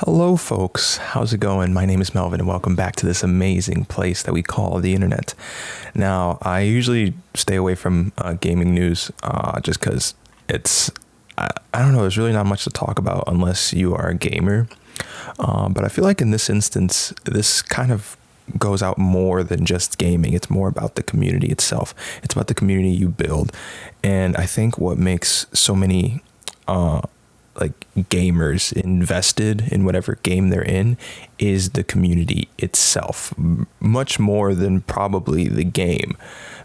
Hello, folks. How's it going? My name is Melvin, and welcome back to this amazing place that we call the internet. Now, I usually stay away from gaming news just because I don't know, there's really not much to talk about unless you are a gamer. But I feel like in this instance, this kind of goes out more than just gaming. It's more about the community itself. It's about the community you build. And I think what makes so many gamers invested in whatever game they're in is the community itself, much more than probably the game,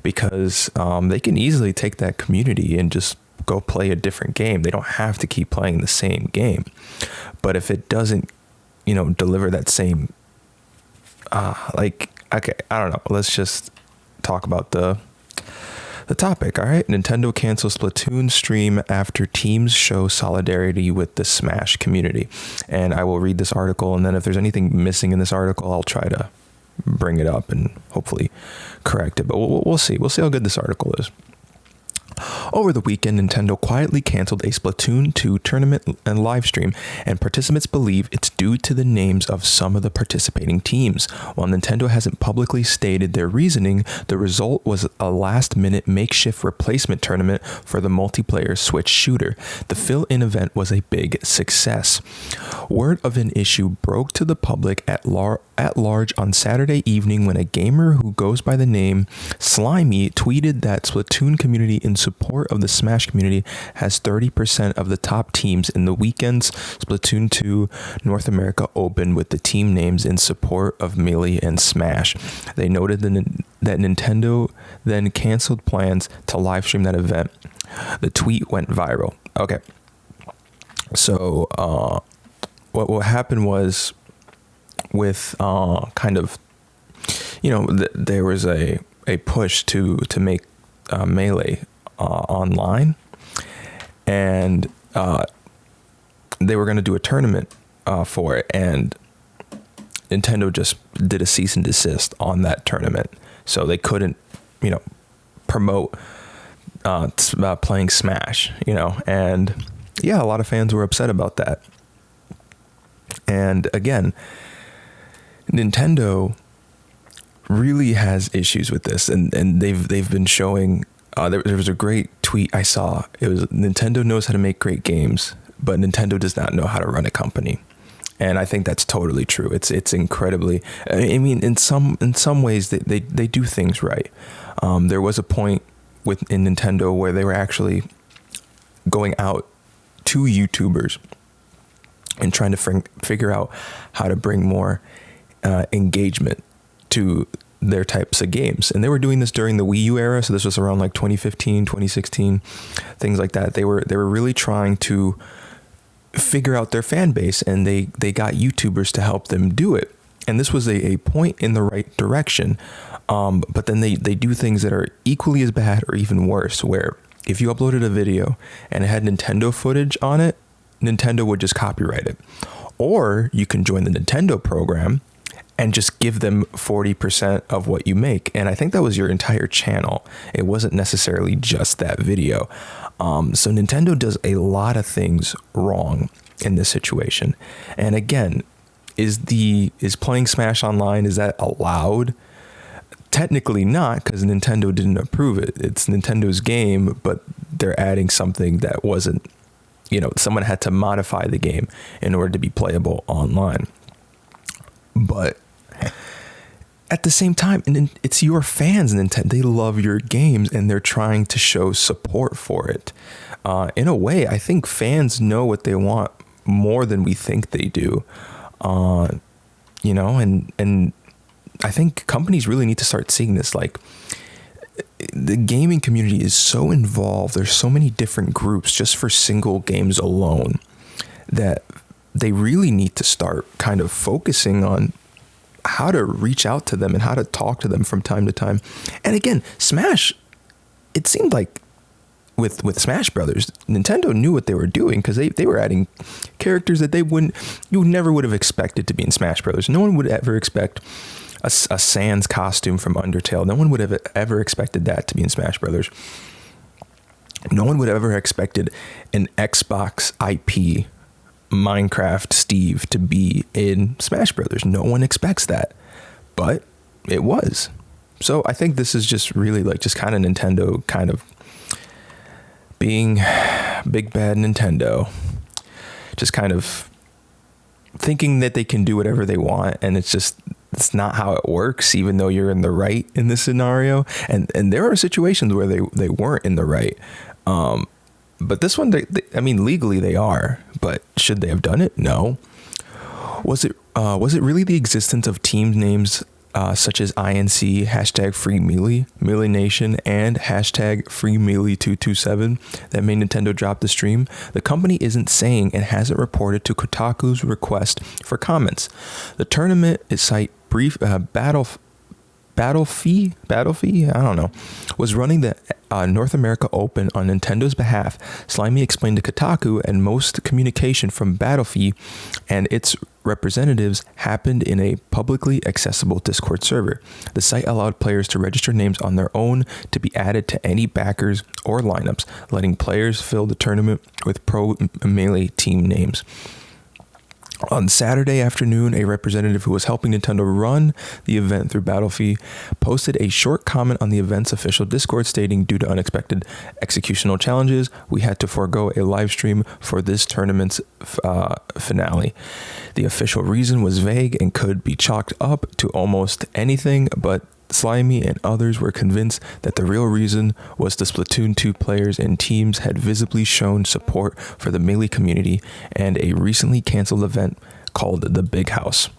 because they can easily take that community and just go play a different game. They don't have to keep playing the same game. But if it doesn't, deliver that same, okay, I don't know. Let's just talk about the topic. All right. Nintendo cancels Splatoon stream after teams show solidarity with the Smash community. And I will read this article, and then if there's anything missing in this article, I'll try to bring it up and hopefully correct it. But we'll see. We'll see how good this article is. Over the weekend, Nintendo quietly canceled a Splatoon 2 tournament and live stream, and participants believe it's due to the names of some of the participating teams. While Nintendo hasn't publicly stated their reasoning, the result was a last-minute makeshift replacement tournament for the multiplayer Switch shooter. The fill-in event was a big success. Word of an issue broke to the public at large on Saturday evening when a gamer who goes by the name Slimy tweeted that Splatoon community in support of the Smash community has 30% of the top teams in the weekend's Splatoon 2 North America Open, with the team names in support of Melee and Smash. They noted that Nintendo then canceled plans to live stream that event. The tweet went viral. Okay. So what happened was with there was a push to make Melee online, and they were going to do a tournament for it, and Nintendo just did a cease and desist on that tournament, so they couldn't promote playing Smash, and yeah, a lot of fans were upset about that. And again, Nintendo really has issues with this, and they've been showing. There was a great tweet I saw. It was, Nintendo knows how to make great games, but Nintendo does not know how to run a company. And I think that's totally true. It's incredibly. I mean, in some ways they do things right. There was a point in Nintendo where they were actually going out to YouTubers and trying to figure out how to bring more engagement to their types of games. And they were doing this during the Wii U era, so this was around like 2015, 2016, things like that. They were really trying to figure out their fan base, and they got YouTubers to help them do it. And this was a point in the right direction. But then they do things that are equally as bad or even worse, where if you uploaded a video and it had Nintendo footage on it, Nintendo would just copyright it. Or you can join the Nintendo program and just give them 40% of what you make. And I think that was your entire channel. It wasn't necessarily just that video. So Nintendo does a lot of things wrong in this situation. And again, is playing Smash Online, is that allowed? Technically not, because Nintendo didn't approve it. It's Nintendo's game, but they're adding something that wasn't, someone had to modify the game in order to be playable online. But at the same time, and it's your fans, Nintendo. They love your games, and they're trying to show support for it. In a way, I think fans know what they want more than we think they do. And I think companies really need to start seeing this. Like, the gaming community is so involved. There's so many different groups just for single games alone that they really need to start kind of focusing on how to reach out to them and how to talk to them from time to time. And again, Smash, it seemed like with Smash Brothers, Nintendo knew what they were doing, because they were adding characters that you never would have expected to be in Smash Brothers. No one would ever expect a Sans costume from Undertale. No one would have ever expected that to be in Smash Brothers. No one would have ever expected an Xbox IP Minecraft Steve to be in Smash Brothers. No one expects that, but it was. So I think this is just really like just kind of Nintendo kind of being big bad Nintendo, just kind of thinking that they can do whatever they want, and it's not how it works, even though you're in the right in this scenario. And there are situations where they weren't in the right. But this one, I mean, legally they are, but should they have done it? No. Was it really the existence of team names such as INC, hashtag Free Melee, Melee Nation, and hashtag Free Melee 227 that made Nintendo drop the stream? The company isn't saying and hasn't reported to Kotaku's request for comments. The tournament is site brief Battle Fee, I don't know, was running the North America Open on Nintendo's behalf. Slimy explained to Kotaku, and most communication from Battle Fee and its representatives happened in a publicly accessible Discord server. The site allowed players to register names on their own to be added to any backers or lineups, letting players fill the tournament with pro Melee team names. On Saturday afternoon, a representative who was helping Nintendo run the event through Battlefield posted a short comment on the event's official Discord stating, "Due to unexpected executional challenges, we had to forego a live stream for this tournament's finale." The official reason was vague and could be chalked up to almost anything, but Slimy and others were convinced that the real reason was the Splatoon 2 players and teams had visibly shown support for the Melee community and a recently canceled event called the Big House.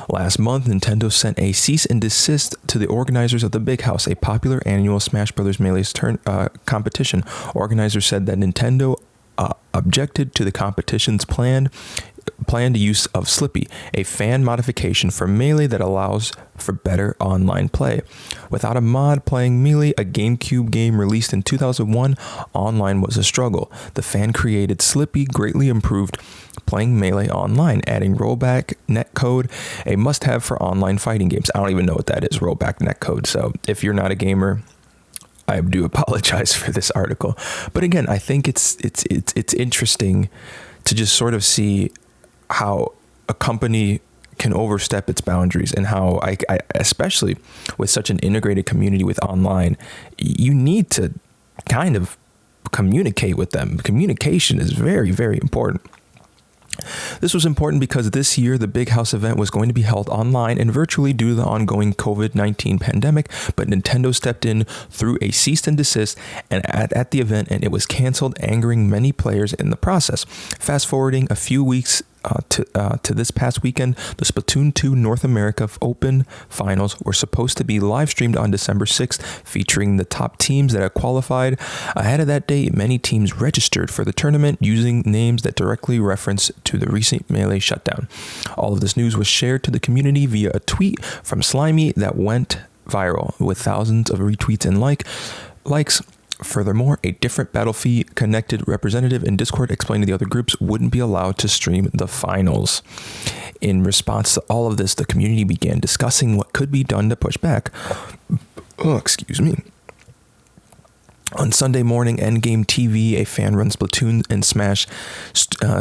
Last month, Nintendo sent a cease and desist to the organizers of the Big House, a popular annual Smash Bros. Melee competition. Organizers said that Nintendo objected to the competition's planned use of Slippy, a fan modification for Melee that allows for better online play. Without a mod playing Melee, a GameCube game released in 2001, online was a struggle. The fan-created Slippy greatly improved playing Melee online, adding rollback netcode, a must-have for online fighting games. I don't even know what that is, rollback netcode. So if you're not a gamer, I do apologize for this article. But again, I think it's interesting to just sort of see how a company can overstep its boundaries, and how I especially with such an integrated community with online, you need to kind of communicate with them. Communication is very, very important. This was important because this year the Big House event was going to be held online and virtually due to the ongoing COVID-19 pandemic, but Nintendo stepped in through a cease and desist and at the event, and it was canceled, angering many players in the process. Fast forwarding a few weeks to this past weekend, the Splatoon 2 North America Open finals were supposed to be live streamed on December 6th, featuring the top teams that had qualified. Ahead of that date, many teams registered for the tournament using names that directly reference to the recent Melee shutdown. All of this news was shared to the community via a tweet from Slimy that went viral with thousands of retweets and likes. Furthermore, a different Battlefield connected representative in Discord explained to the other groups wouldn't be allowed to stream the finals. In response to all of this, the community began discussing what could be done to push back. Excuse me. On Sunday morning, Endgame TV, a fan-run Splatoon and Smash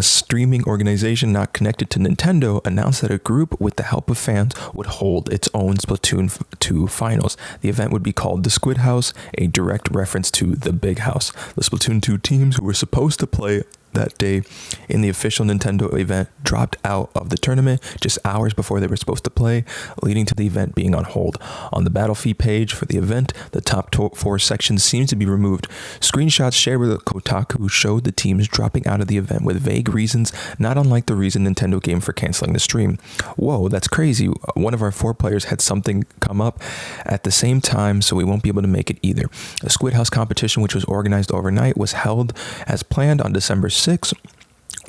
streaming organization not connected to Nintendo, announced that a group, with the help of fans, would hold its own Splatoon 2 finals. The event would be called the Squid House, a direct reference to the Big House. The Splatoon 2 teams who were supposed to play that day in the official Nintendo event dropped out of the tournament just hours before they were supposed to play, leading to the event being on hold. On the Battlefield page for the event, the top 4 sections seem to be removed. Screenshots shared with Kotaku showed the teams dropping out of the event with vague reasons, not unlike the reason Nintendo gave for canceling the stream. Whoa, that's crazy. One of our 4 players had something come up at the same time, so we won't be able to make it either. The Squid House competition, which was organized overnight, was held as planned on December 6th,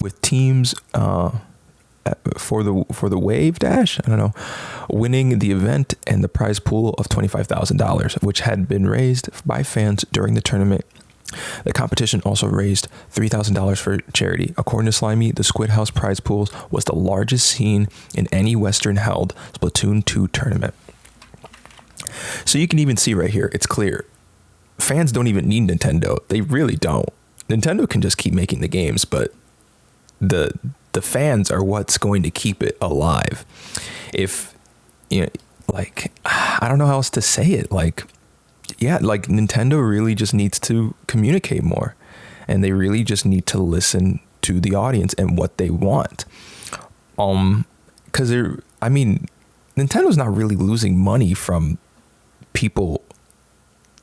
with teams for the Wave Dash, winning the event and the prize pool of $25,000, which had been raised by fans during the tournament. The competition also raised $3,000 for charity. According to Slimy, the Squid House prize pools was the largest seen in any Western held Splatoon 2 tournament. So you can even see right here, it's clear. Fans don't even need Nintendo. They really don't. Nintendo can just keep making the games, but the fans are what's going to keep it alive. If, you know, like, I don't know how else to say it. Like, yeah, like Nintendo really just needs to communicate more, and they really just need to listen to the audience and what they want. Because Nintendo's not really losing money from people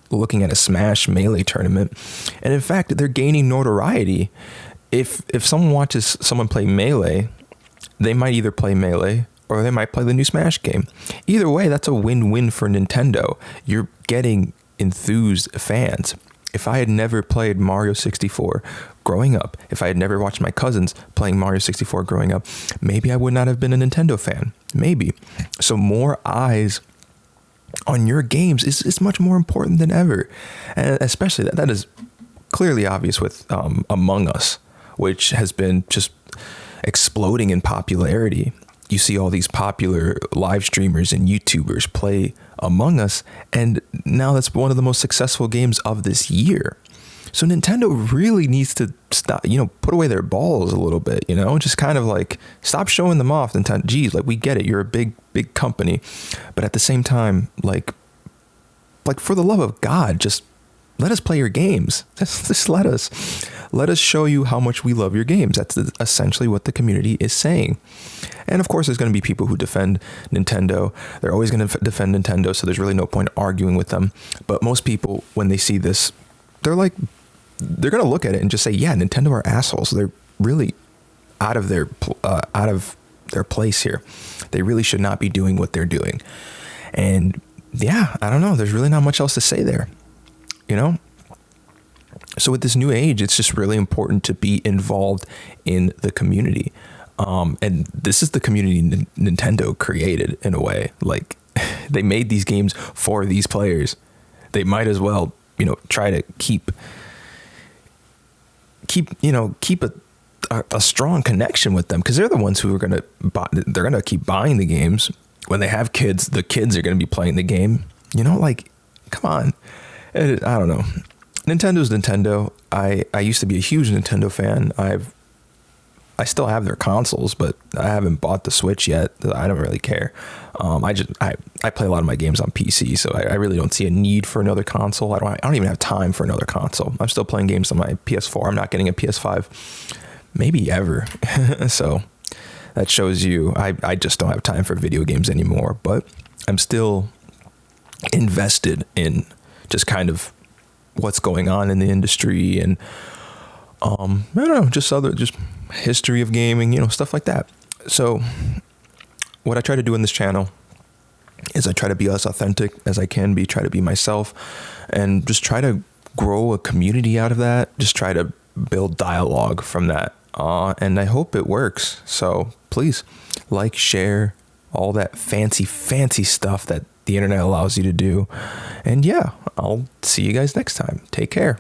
looking at a Smash Melee tournament, and in fact, they're gaining notoriety. If someone watches someone play Melee, they might either play Melee or they might play the new Smash game. Either way, that's a win-win for Nintendo. You're getting enthused fans. If I had never played Mario 64 growing up, if I had never watched my cousins playing Mario 64 growing up, maybe I would not have been a Nintendo fan. Maybe. So more eyes on your games is much more important than ever. And especially that is clearly obvious with Among Us, which has been just exploding in popularity. You see all these popular live streamers and YouTubers play Among Us, and now that's one of the most successful games of this year. So Nintendo really needs to stop, put away their balls a little bit, just kind of like stop showing them off. Nintendo, geez, like we get it, you're a big company, but at the same time, like for the love of God, just let us play your games. Just let us show you how much we love your games. That's essentially what the community is saying. And of course, there's going to be people who defend Nintendo. They're always going to defend Nintendo, so there's really no point arguing with them. But most people, when they see this, they're going to look at it and just say, yeah, Nintendo are assholes. They're really out of their place here. They really should not be doing what they're doing. And yeah, I don't know. There's really not much else to say there. So with this new age, it's just really important to be involved in the community. And this is the community Nintendo created in a way. Like, they made these games for these players. They might as well, try to keep a strong connection with them, because they're the ones who are going to buy. They're going to keep buying the games. When they have kids, the kids are going to be playing the game. Come on. I don't know. Nintendo's Nintendo. I used to be a huge Nintendo fan. I still have their consoles, but I haven't bought the Switch yet. I don't really care. I play a lot of my games on PC, so I really don't see a need for another console. I don't even have time for another console. I'm still playing games on my PS4. I'm not getting a PS5, maybe ever. So that shows you I just don't have time for video games anymore. But I'm still invested in just kind of what's going on in the industry, and I don't know, just history of gaming, stuff like that. So what I try to do in this channel is I try to be as authentic as I can be, try to be myself, and just try to grow a community out of that, just try to build dialogue from that. And I hope it works. So please like, share, all that fancy stuff that the internet allows you to do. And yeah, I'll see you guys next time. Take care.